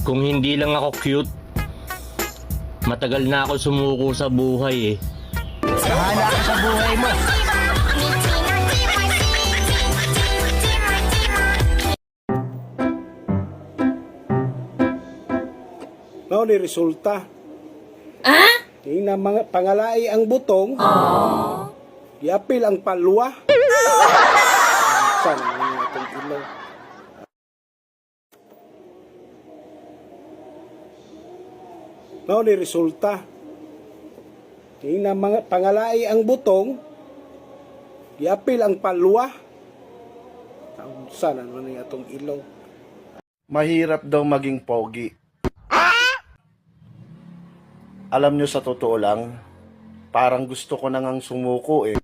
Kung hindi lang ako cute, matagal na ako sumuko sa buhay eh. Bahala ka sa buhay mo. No, ni resulta. Di na mga pangalai ang butong. Yapil ang palwa. Sana naman itong ilaw. No, ni resulta. Di na mga pangalai ang butong. Yapil ang palwa. Sana naman itong ilaw. Mahirap daw maging pogi. Alam nyo, sa totoo lang, parang gusto ko nang sumuko eh.